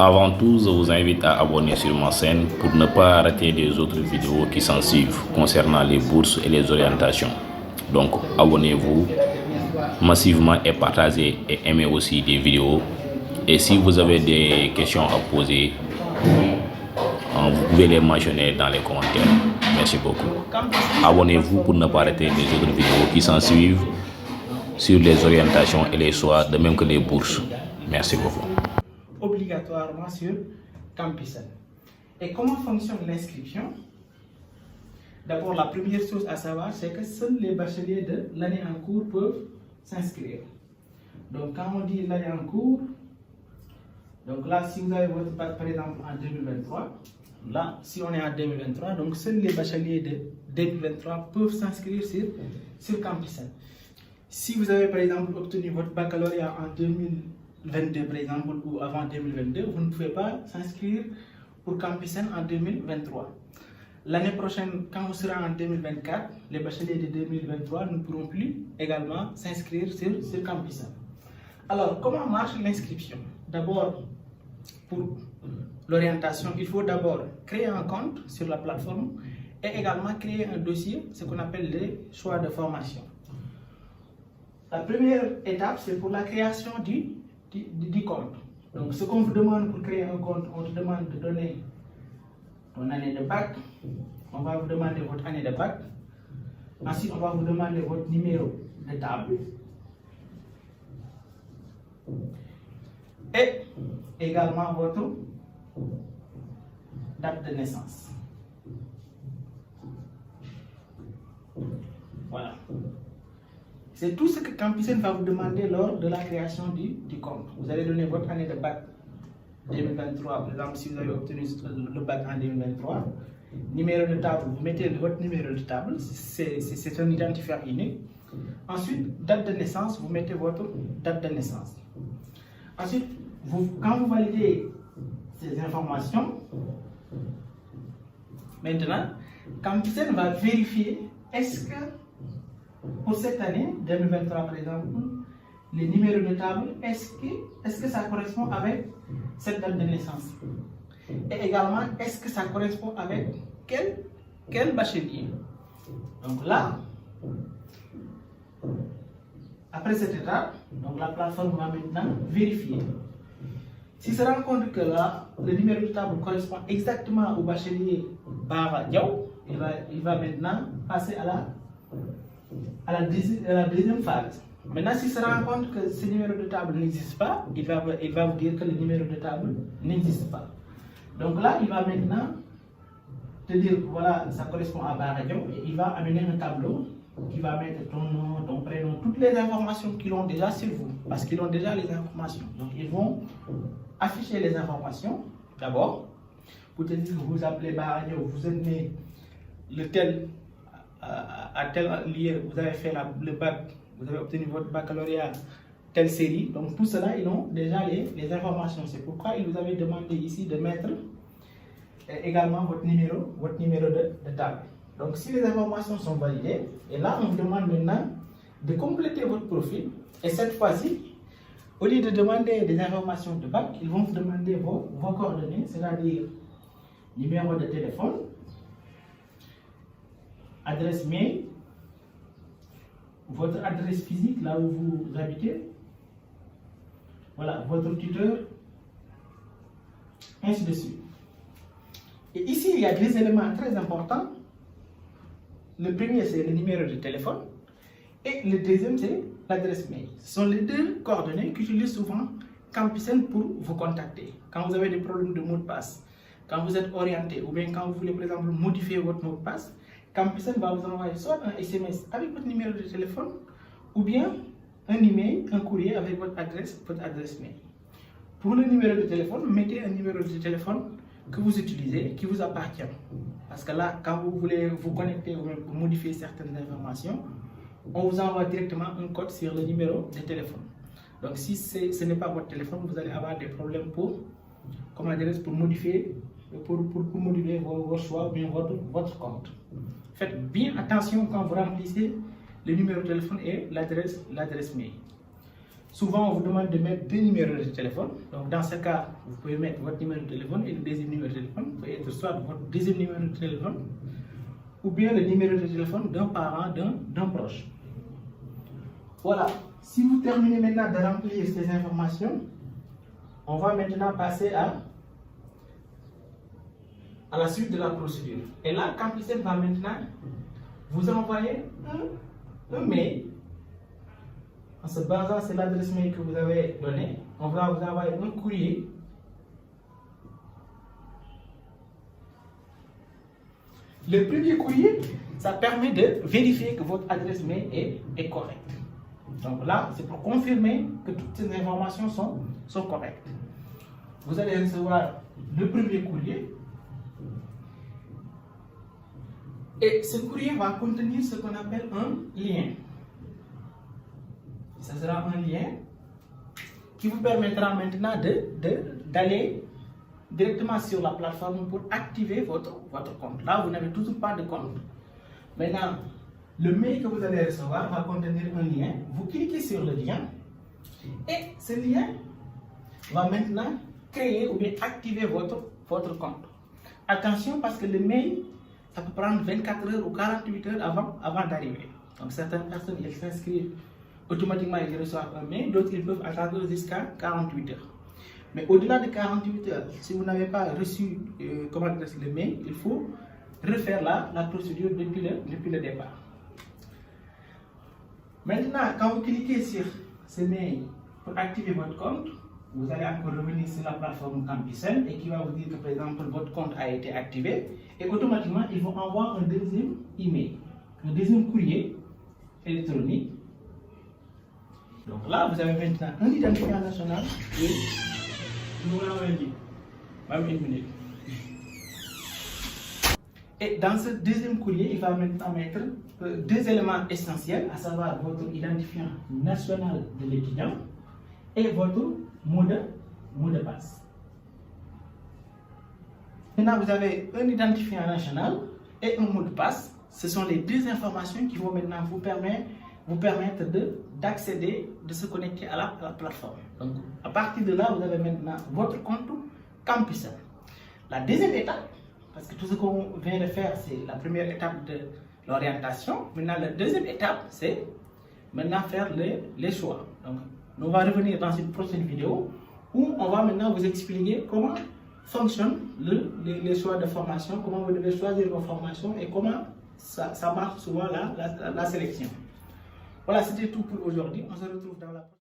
Avant tout, je vous invite à abonner sur ma chaîne pour ne pas rater les autres vidéos qui s'en suivent concernant les bourses et les orientations. Donc, abonnez-vous massivement et partagez et aimez aussi les vidéos. Et si vous avez des questions à poser, vous pouvez les mentionner dans les commentaires. Merci beaucoup. Abonnez-vous pour ne pas rater les autres vidéos qui s'en suivent sur les orientations et les choix, de même que les bourses. Merci beaucoup. Obligatoirement sur Campusen. Et comment fonctionne l'inscription? D'abord, la première chose à savoir, c'est que seuls les bacheliers de l'année en cours peuvent s'inscrire. Donc, quand on dit l'année en cours, donc là, si vous avez votre bac par exemple en 2023, là, si on est en 2023, donc seuls les bacheliers de 2023 peuvent s'inscrire sur Campusen. Si vous avez par exemple obtenu votre baccalauréat en 2022 par exemple ou avant 2022, vous ne pouvez pas s'inscrire pour Campusen en 2023. L'année prochaine, quand vous serez en 2024, les bacheliers de 2023 ne pourront plus également s'inscrire sur Campusen. Alors, comment marche l'inscription? D'abord, pour l'orientation, il faut d'abord créer un compte sur la plateforme et également créer un dossier, ce qu'on appelle les choix de formation. La première étape, c'est pour la création du compte. Donc, ce qu'on vous demande pour créer un compte, on vous demande de donner ton année de bac. On va vous demander votre année de bac. Ensuite, on va vous demander votre numéro de table. Et également votre date de naissance. Voilà. C'est tout ce que Campusen va vous demander lors de la création du compte. Vous allez donner votre année de bac 2023, par exemple, si vous avez obtenu le bac en 2023. Numéro de table, vous mettez votre numéro de table, c'est un identifiant unique. Ensuite, date de naissance, vous mettez votre date de naissance. Ensuite, quand vous validez ces informations, maintenant, Campusen va vérifier est-ce que pour cette année 2023 par exemple, les numéros de table, est-ce que ça correspond avec cette date de naissance? Et également, est-ce que ça correspond avec quel bachelier? Donc là, après cette étape, donc la plateforme va maintenant vérifier. S'il se rend compte que là, le numéro de table correspond exactement au bachelier Bara Diaw, il va maintenant passer à la deuxième phase. Maintenant, s'il se rend compte que ce numéro de table n'existe pas, il va vous dire que le numéro de table n'existe pas. Donc là, il va maintenant te dire que voilà, ça correspond à Bara Diaw et il va amener un tableau qui va mettre ton nom, ton prénom, toutes les informations qu'ils ont déjà sur vous, parce qu'ils ont déjà les informations. Donc, ils vont afficher les informations d'abord pour te dire que vous appelez Bara Diaw, vous êtes né le tel à tel lieu, vous avez fait le bac, vous avez obtenu votre baccalauréat, telle série. Donc tout cela, ils ont déjà les informations. C'est pourquoi ils vous avaient demandé ici de mettre également votre numéro de table. Donc si les informations sont validées, et là on vous demande maintenant de compléter votre profil. Et cette fois-ci, au lieu de demander des informations de bac, ils vont vous demander vos coordonnées, c'est-à-dire numéro de téléphone, adresse mail, votre adresse physique, là où vous habitez, voilà, votre tuteur, ainsi de suite. Et ici, il y a deux éléments très importants. Le premier, c'est le numéro de téléphone, et le deuxième, c'est l'adresse mail. Ce sont les deux coordonnées qu'utilise souvent Campusen pour vous contacter. Quand vous avez des problèmes de mot de passe, quand vous êtes orienté, ou bien quand vous voulez, par exemple, modifier votre mot de passe, Campusen va vous envoyer soit un SMS avec votre numéro de téléphone ou bien un email, un courrier avec votre adresse mail. Pour le numéro de téléphone, mettez un numéro de téléphone que vous utilisez, qui vous appartient. Parce que là, quand vous voulez vous connecter ou même modifier certaines informations, on vous envoie directement un code sur le numéro de téléphone. Donc si ce n'est pas votre téléphone, vous allez avoir des problèmes pour modifier vos choix ou bien votre compte. Faites bien attention quand vous remplissez le numéro de téléphone et l'adresse mail. souvent on vous demande de mettre 2 numéros de téléphone. Donc dans ce cas, vous pouvez mettre votre numéro de téléphone et le deuxième numéro de téléphone. Vous pouvez être soit votre deuxième numéro de téléphone ou bien le numéro de téléphone d'un parent, d'un proche. Voilà. Si vous terminez maintenant de remplir ces informations, on va maintenant passer à la suite de la procédure. Et là, Campicen va maintenant vous envoyer un mail. En se basant sur l'adresse mail que vous avez donnée, on va vous envoyer un courrier. Le premier courrier, ça permet de vérifier que votre adresse mail est correcte. Donc là, c'est pour confirmer que toutes ces informations sont correctes. Vous allez recevoir le premier courrier. Et ce courrier va contenir ce qu'on appelle un lien. Ça sera un lien qui vous permettra maintenant d'aller directement sur la plateforme pour activer votre compte. Là, vous n'avez toujours pas de compte. Maintenant, le mail que vous allez recevoir va contenir un lien. Vous cliquez sur le lien et ce lien va maintenant créer ou bien activer votre compte. Attention parce que le mail, ça peut prendre 24 heures ou 48 heures avant d'arriver. Donc certaines personnes, elles s'inscrivent automatiquement, ils reçoivent un mail, d'autres ils peuvent attendre jusqu'à 48 heures. Mais au-delà de 48 heures, si vous n'avez pas reçu le mail, il faut refaire la procédure depuis le départ. Maintenant, quand vous cliquez sur ce mail pour activer votre compte, vous allez encore revenir sur la plateforme Campicen et qui va vous dire que par exemple votre compte a été activé et automatiquement ils vont envoyer un deuxième email, un deuxième courrier électronique. Donc là, vous avez maintenant un identifiant national et nous l'avons dit, même une minute. Et dans ce deuxième courrier, il va maintenant mettre 2 éléments essentiels, à savoir votre identifiant national de l'étudiant et votre mot de passe. Maintenant, vous avez un identifiant national et un mot de passe. Ce sont les 2 informations qui vont maintenant vous permettre d'accéder, de se connecter à la plateforme. Donc, à partir de là, vous avez maintenant votre compte Campicen. La deuxième étape, parce que tout ce qu'on vient de faire, c'est la première étape de l'orientation. Maintenant, la deuxième étape, c'est maintenant faire les choix. Donc, on va revenir dans une prochaine vidéo où on va maintenant vous expliquer comment fonctionnent les choix de formation, comment vous devez choisir vos formations et comment ça marche souvent la sélection. Voilà, c'était tout pour aujourd'hui. On se retrouve dans la prochaine.